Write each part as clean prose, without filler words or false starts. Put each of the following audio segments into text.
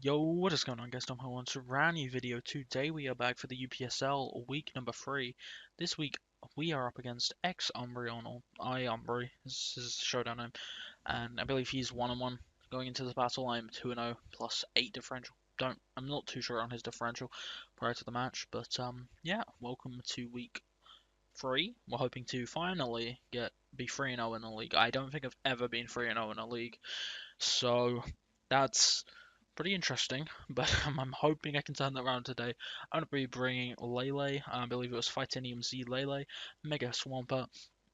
Yo, what is going on guys? Tom here once a brand new video. Today we are back for the UPSL week number 3. This week we are up against Umbreon, or Umbry, this is his showdown name, and I believe he's 1-1 going into this battle. I'm 2-0 plus 8 differential. I'm not too sure on his differential prior to the match, but yeah, welcome to week 3. We're hoping to finally be 3-0 in the league. I don't think I've ever been 3-0 in a league, so that's pretty interesting, but I'm hoping I can turn that around today. I'm going to be bringing Lele, I believe it was Fightinium Z Lele, Mega Swampert,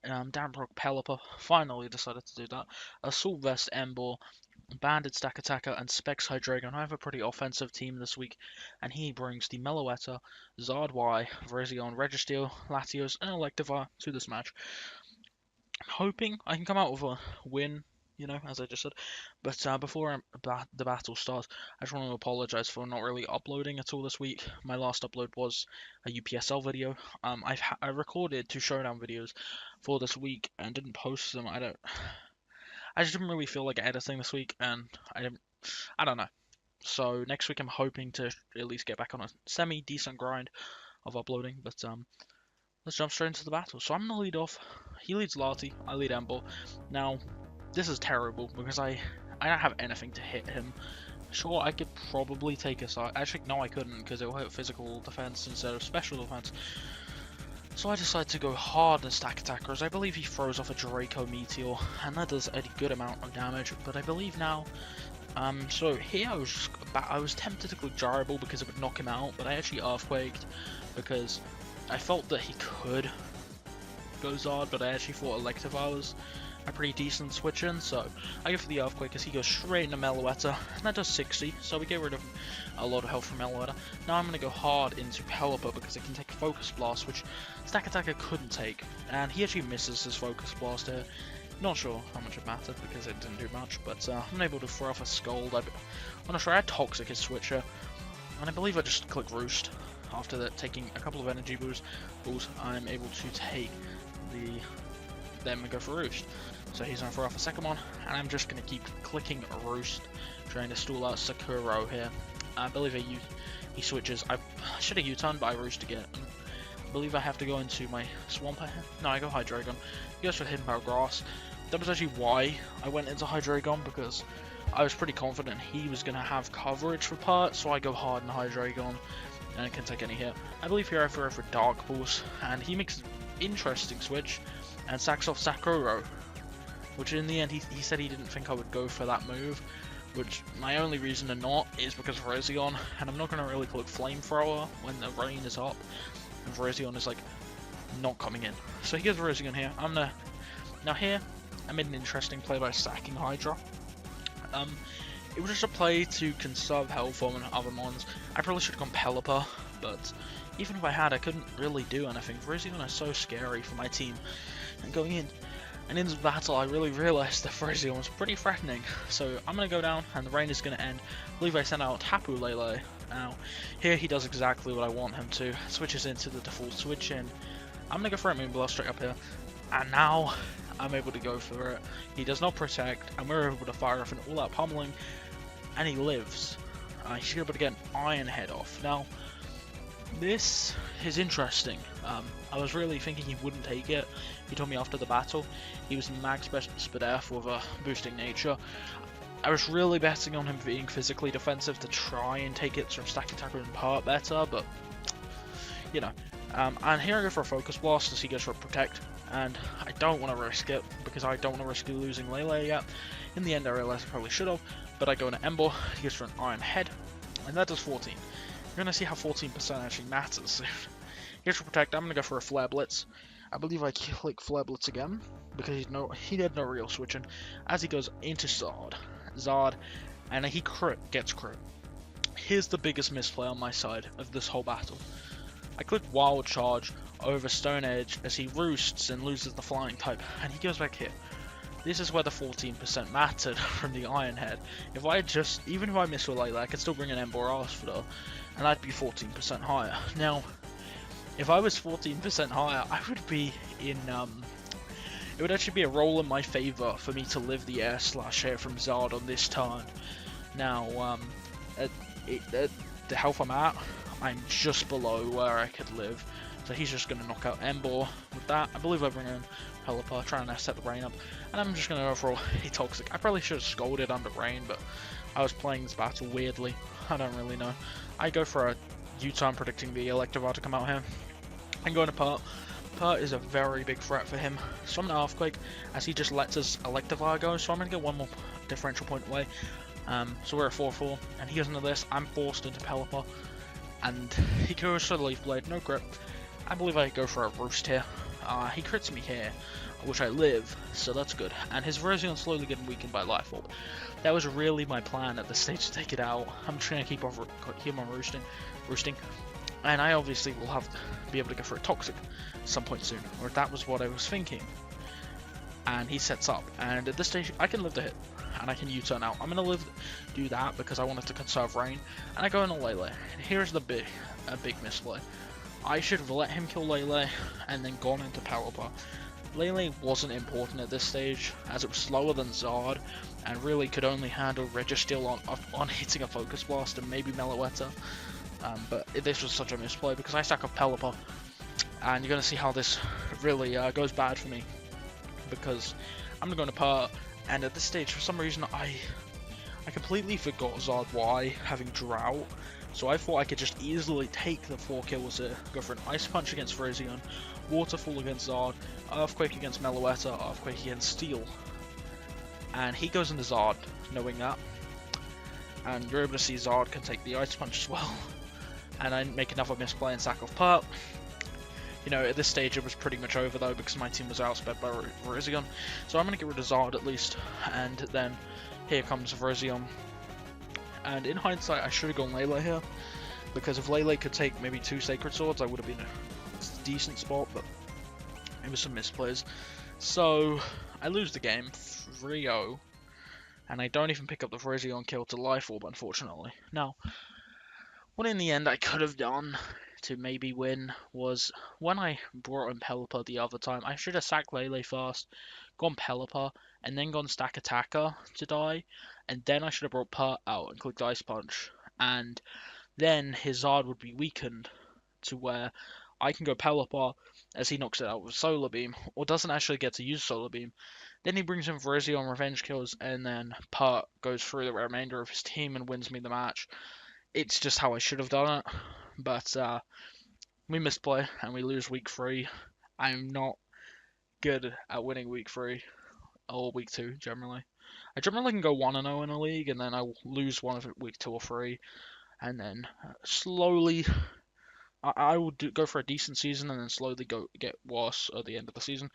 Damprock Pelipper, finally decided to do that, Assault Vest Ember, Banded Stack Attacker, and Specs Hydreigon. I have a pretty offensive team this week, and he brings the Meloetta, Zard Y, Virizion, Registeel, Latios, and Electivire to this match. I'm hoping I can come out with a win, as I just said. But before the battle starts, I just want to apologize for not really uploading at all this week. My last upload was a UPSL video. I recorded 2 showdown videos for this week and didn't post them. I just didn't really feel like editing this week, and I don't know. So next week I'm hoping to at least get back on a semi-decent grind of uploading. But let's jump straight into the battle. So I'm gonna lead off. He leads Lati, I lead Ember. Now, this is terrible because I don't have anything to hit him. Sure, I could probably take a side. Actually, no, I couldn't because it will hit physical defense instead of special defense. So I decided to go hard and stack attackers. I believe he throws off a Draco Meteor, and that does a good amount of damage. But I believe now, so here I was tempted to click Jarable because it would knock him out, but I actually Earthquaked because I felt that he could go Zard, but I actually thought Electivire was a pretty decent switch in, so I go for the Earthquake as he goes straight into Meloetta, and that does 60, so we get rid of a lot of health from Meloetta. Now I'm going to go hard into Pelipper because it can take Focus Blast, which Stack Attacker couldn't take, and he actually misses his Focus Blast here. Not sure how much it mattered because it didn't do much, but I'm able to throw off a Scold. I'm not sure I had Toxic his switcher, and I believe I just click Roost. After that, taking a couple of energy balls, I'm able to take then we go for Roost. So he's going to throw off a second one, and I'm just going to keep clicking Roost, trying to stall out Sakuro here. I believe he switches. I should have U-turned, but I Roost again. I believe I have to go into my Swampert here. No, I go Hydreigon. He goes for Hidden Power Grass. That was actually why I went into Hydreigon, because I was pretty confident he was going to have coverage for part, so I go hard in Hydreigon, and it can take any hit. I believe here I throw for Dark Pulse, and he makes an interesting switch, and sacks off Sakuro, which in the end he said he didn't think I would go for that move, which my only reason to not is because of Virizion, and I'm not going to really click Flamethrower when the rain is up, and Virizion is like not coming in. So he gets Virizion here. Now here I made an interesting play by sacking Hydra. It was just a play to conserve health on other mons. I probably should have gone Pelipper, but even if I had, I couldn't really do anything. Virizion is so scary for my team. And going in, and in this battle, I really realized that Virizion was pretty threatening. So I'm going to go down, and the rain is going to end. I believe I sent out Tapu Lele. Now, here he does exactly what I want him to. Switches into the default switch in. I'm going to go for a Moonblast straight up here. And now, I'm able to go for it. He does not protect, and we're able to fire off an all-out pummeling, and he lives. He's able to get an Iron Head off. Now, this is interesting. I was really thinking he wouldn't take it. He told me after the battle he was max Spadef with a boosting nature. I was really betting on him being physically defensive to try and take it from Stack Attacker and part better, but you know. And here I go for a Focus Blast as he goes for a Protect, and I don't want to risk it because I don't want to risk losing Lele yet. In the end I realized I probably should have, but I go into Ember, he goes for an Iron Head, and that does 14. You're going to see how 14% actually matters soon. Here's for Protect. I'm going to go for a Flare Blitz. I believe I click Flare Blitz again because he had no real switching. As he goes into Zard, and he gets crit. Here's the biggest misplay on my side of this whole battle. I click Wild Charge over Stone Edge as he roosts and loses the Flying type, and he goes back here. This is where the 14% mattered from the Iron Head. If I even if I miss with like that, I could still bring an Ember Asphodel, and I'd be 14% higher. Now, if I was 14% higher, I would be in, it would actually be a roll in my favour for me to live the air slash here from Zard on this turn. Now, at the health I'm at, I'm just below where I could live. So he's just going to knock out Ember with that. I believe I bring in Pelipper, trying to set the rain up. And I'm just going to go for a Toxic. I probably should have scolded under rain, but I was playing this battle weirdly. I don't really know. I go for a U-turn predicting the Electivire to come out here. I'm going to Part. Part is a very big threat for him. So I'm going to Earthquake as he just lets his Electivire go. So I'm going to get one more differential point away. So we're at 4-4, and he goes into this. I'm forced into Pelipper, and he goes for the Leaf Blade, no grip. I believe I go for a Roost here. He crits me here, which I live, so that's good. And his Virizion slowly getting weakened by Life Orb. That was really my plan at this stage to take it out. I'm trying to keep him on roosting, and I obviously will have to be able to go for a Toxic at some point soon, or that was what I was thinking. And he sets up, and at this stage I can live the hit, and I can U-turn out. I'm gonna do that because I wanted to conserve rain, and I go into Lele. And here's the big misplay. I should have let him kill Lele and then gone into Pelipper. Lele wasn't important at this stage, as it was slower than Zard, and really could only handle Registeel on hitting a Focus Blast and maybe Meloetta. But this was such a misplay because I stack up Pelipper, and you're gonna see how this really goes bad for me. Because I'm going to Part, and at this stage, for some reason, I completely forgot Zard Y having Drought, so I thought I could just easily take the 4 kills here, go for an Ice Punch against Virizion, Waterfall against Zard, Earthquake against Meloetta, Earthquake against Steel, and he goes into Zard, knowing that, and you're able to see Zard can take the Ice Punch as well, and I make another misplay and sack off Part. You know, at this stage it was pretty much over though because my team was outsped by Virizion. So I'm going to get rid of Zard at least, and then here comes Virizion. And in hindsight I should have gone Lele here, because if Lele could take maybe 2 Sacred Swords I would have been a decent spot, but it was some misplays. So I lose the game 3-0, and I don't even pick up the Virizion kill to Life Orb unfortunately. Now, what in the end I could have done to maybe win was when I brought in Pelipper the other time, I should have sacked Lele first, gone Pelipper, and then gone Stack Attacker to die, and then I should have brought Part out and clicked Ice Punch, and then his Zard would be weakened to where I can go Pelipper as he knocks it out with Solar Beam, or doesn't actually get to use Solar Beam. Then he brings in Virizion Revenge Kills, and then Part goes through the remainder of his team and wins me the match. It's just how I should have done it, but we misplay and we lose week 3. I'm not good at winning week 3 or week 2 generally. I generally can go 1-0 in a league and then I lose one of it week 2 or 3, and then slowly I will go for a decent season and then slowly get worse at the end of the season.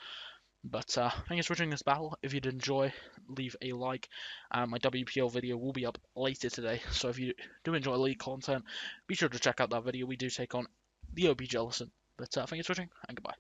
But thanks for watching this battle. If you did enjoy, leave a like. My WPL video will be up later today, so if you do enjoy league content, be sure to check out that video. We do take on the OB Jellison. But thanks for watching, and goodbye.